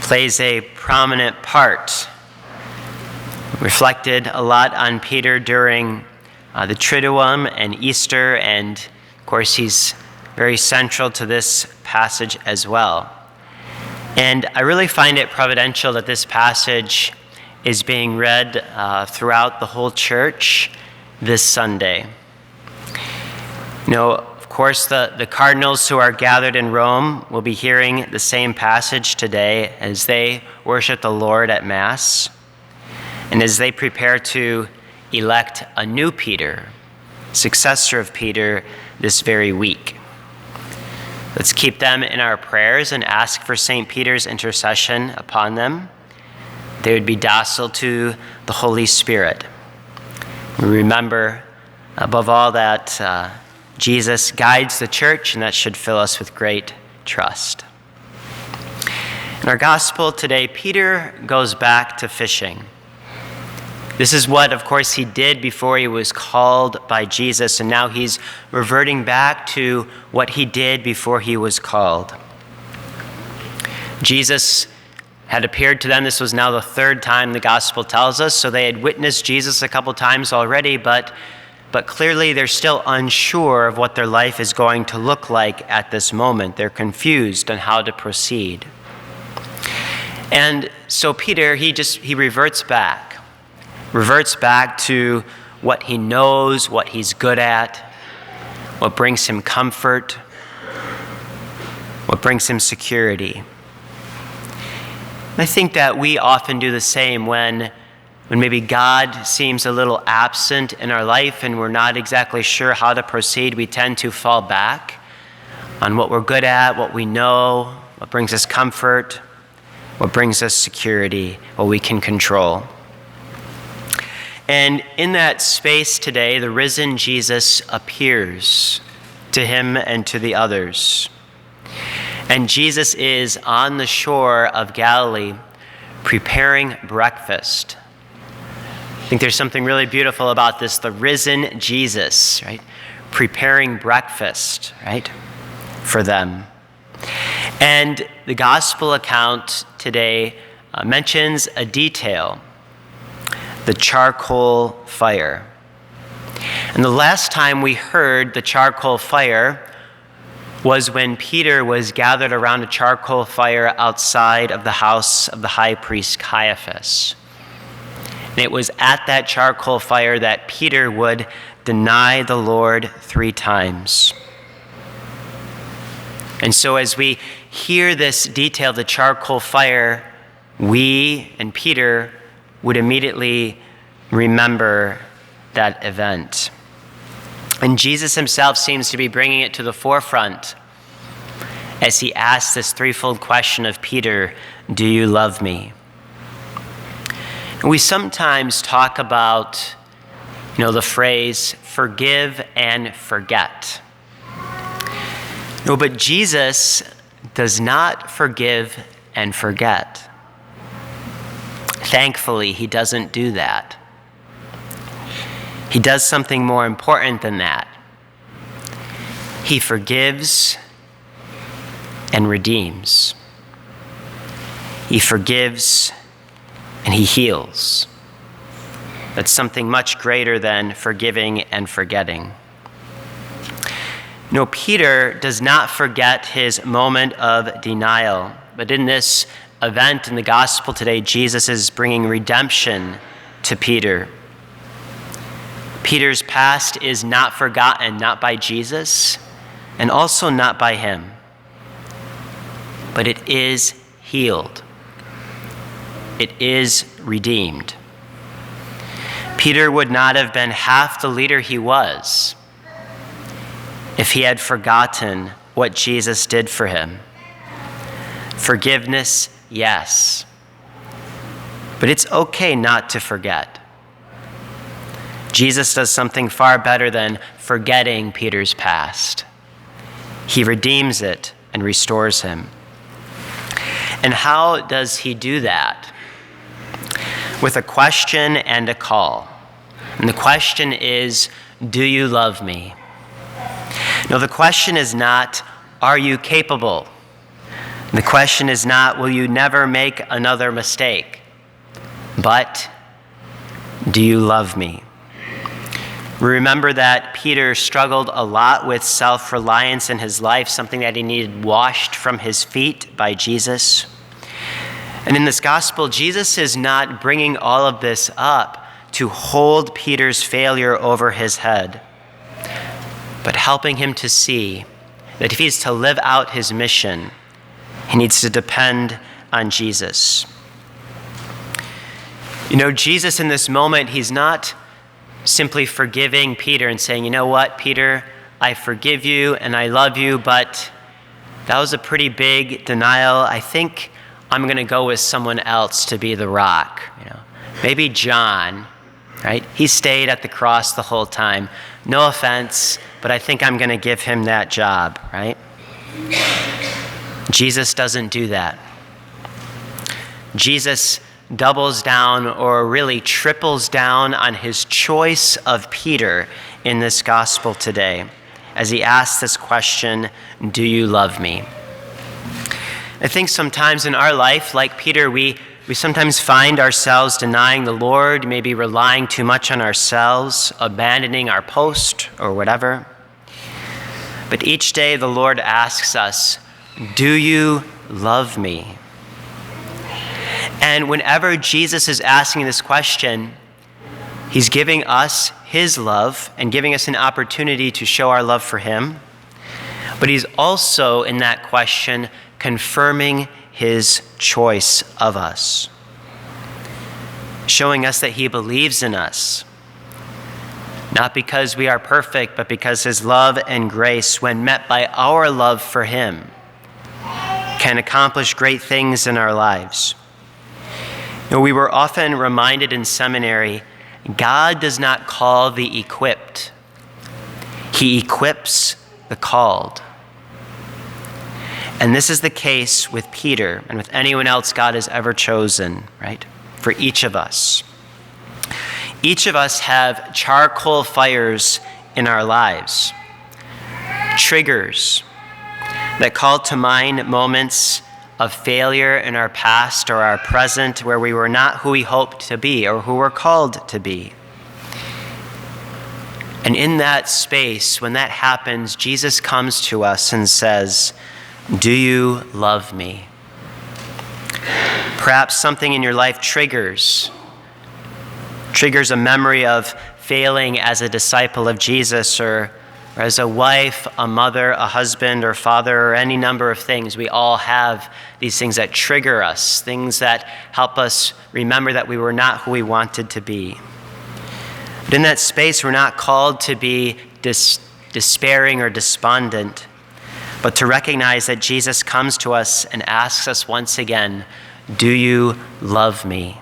plays a prominent part. Reflected a lot on Peter during the Triduum and Easter, and of course he's very central to this passage as well. And I really find it providential that this passage is being read throughout the whole church this Sunday. Of course, the cardinals who are gathered in Rome will be hearing the same passage today as they worship the Lord at Mass, and as they prepare to elect a new Peter, successor of Peter, this very week. Let's keep them in our prayers and ask for St. Peter's intercession upon them. They would be docile to the Holy Spirit. We remember, above all, that Jesus guides the church, and that should fill us with great trust. In our gospel today, Peter goes back to fishing. This is what, of course, he did before he was called by Jesus, and now he's reverting back to what he did before he was called. Jesus had appeared to them. This was now the third time the gospel tells us, so they had witnessed Jesus a couple times already, but clearly they're still unsure of what their life is going to look like at this moment. They're confused on how to proceed. And so Peter, he reverts back to what he knows, what he's good at, what brings him comfort, what brings him security. I think that we often do the same when maybe God seems a little absent in our life and we're not exactly sure how to proceed. We tend to fall back on what we're good at, what we know, what brings us comfort, what brings us security, what we can control. And in that space today, the risen Jesus appears to him and to the others. And Jesus is on the shore of Galilee preparing breakfast. I think there's something really beautiful about this, the risen Jesus, right? Preparing breakfast, right, for them. And the gospel account today mentions a detail, the charcoal fire. And the last time we heard the charcoal fire was when Peter was gathered around a charcoal fire outside of the house of the high priest Caiaphas. And it was at that charcoal fire that Peter would deny the Lord 3 times. And so as we hear this detail, the charcoal fire, we and Peter would immediately remember that event. And Jesus himself seems to be bringing it to the forefront as he asks this threefold question of Peter, do you love me? And we sometimes talk about, the phrase, forgive and forget. No, but Jesus does not forgive and forget. Thankfully, he doesn't do that. He does something more important than that. He forgives and redeems. He forgives and he heals. That's something much greater than forgiving and forgetting. No, Peter does not forget his moment of denial, but in this event in the gospel today, Jesus is bringing redemption to Peter. Peter's past is not forgotten, not by Jesus, and also not by him, but it is healed. It is redeemed. Peter would not have been half the leader he was if he had forgotten what Jesus did for him. Forgiveness, yes, but it's okay not to forget. Jesus does something far better than forgetting Peter's past. He redeems it and restores him. And how does he do that? With a question and a call. And the question is, do you love me? No, the question is not, are you capable? The question is not, will you never make another mistake? But, do you love me? We remember that Peter struggled a lot with self-reliance in his life, something that he needed washed from his feet by Jesus. And in this gospel, Jesus is not bringing all of this up to hold Peter's failure over his head, but helping him to see that if he's to live out his mission, he needs to depend on Jesus. You know, Jesus in this moment, he's not simply forgiving Peter and saying, you know what, Peter, I forgive you and I love you, but that was a pretty big denial. I think I'm going to go with someone else to be the rock. Maybe John, right? He stayed at the cross the whole time. No offense, but I think I'm going to give him that job, right? Jesus doesn't do that. Jesus doubles down, or really triples down, on his choice of Peter in this gospel today as he asks this question, do you love me? I think sometimes in our life, like Peter, we sometimes find ourselves denying the Lord, maybe relying too much on ourselves, abandoning our post or whatever. But each day the Lord asks us, do you love me? And whenever Jesus is asking this question, he's giving us his love and giving us an opportunity to show our love for him. But he's also, in that question, confirming his choice of us, showing us that he believes in us, not because we are perfect, but because his love and grace, when met by our love for him, can accomplish great things in our lives. We were often reminded in seminary, God does not call the equipped. He equips the called. And this is the case with Peter and with anyone else God has ever chosen, right? For each of us. Each of us have charcoal fires in our lives, triggers that call to mind moments of failure in our past or our present where we were not who we hoped to be or who we're called to be. And in that space, when that happens, Jesus comes to us and says, do you love me? Perhaps something in your life triggers a memory of failing as a disciple of Jesus, or as a wife, a mother, a husband, or father, or any number of things. We all have these things that trigger us, things that help us remember that we were not who we wanted to be. But in that space, we're not called to be despairing or despondent, but to recognize that Jesus comes to us and asks us once again, do you love me?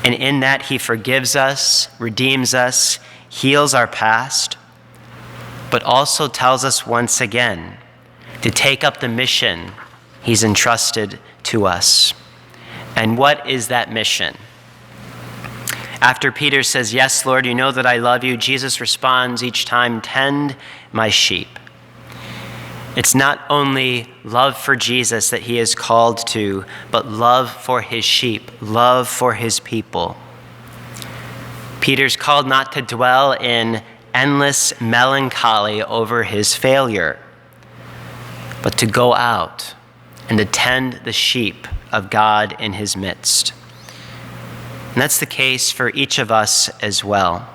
And in that, he forgives us, redeems us, heals our past, but also tells us once again to take up the mission he's entrusted to us. And what is that mission? After Peter says, yes, Lord, you know that I love you, Jesus responds each time, tend my sheep. It's not only love for Jesus that he is called to, but love for his sheep, love for his people. Peter's called not to dwell in endless melancholy over his failure, but to go out and to tend the sheep of God in his midst. And that's the case for each of us as well,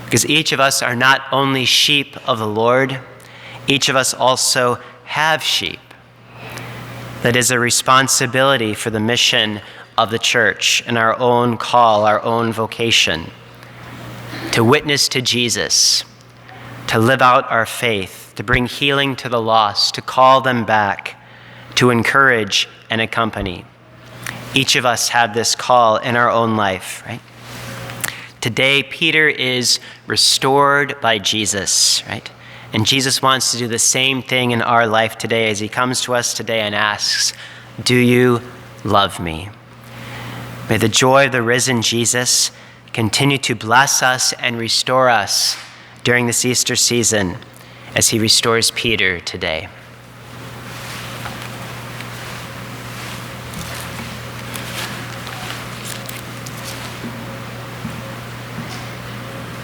because each of us are not only sheep of the Lord, each of us also have sheep. That is a responsibility for the mission of the church and our own call, our own vocation. To witness to Jesus, to live out our faith, to bring healing to the lost, to call them back, to encourage and accompany. Each of us have this call in our own life, right? Today, Peter is restored by Jesus, right? And Jesus wants to do the same thing in our life today as he comes to us today and asks, do you love me? May the joy of the risen Jesus continue to bless us and restore us during this Easter season as he restores Peter today.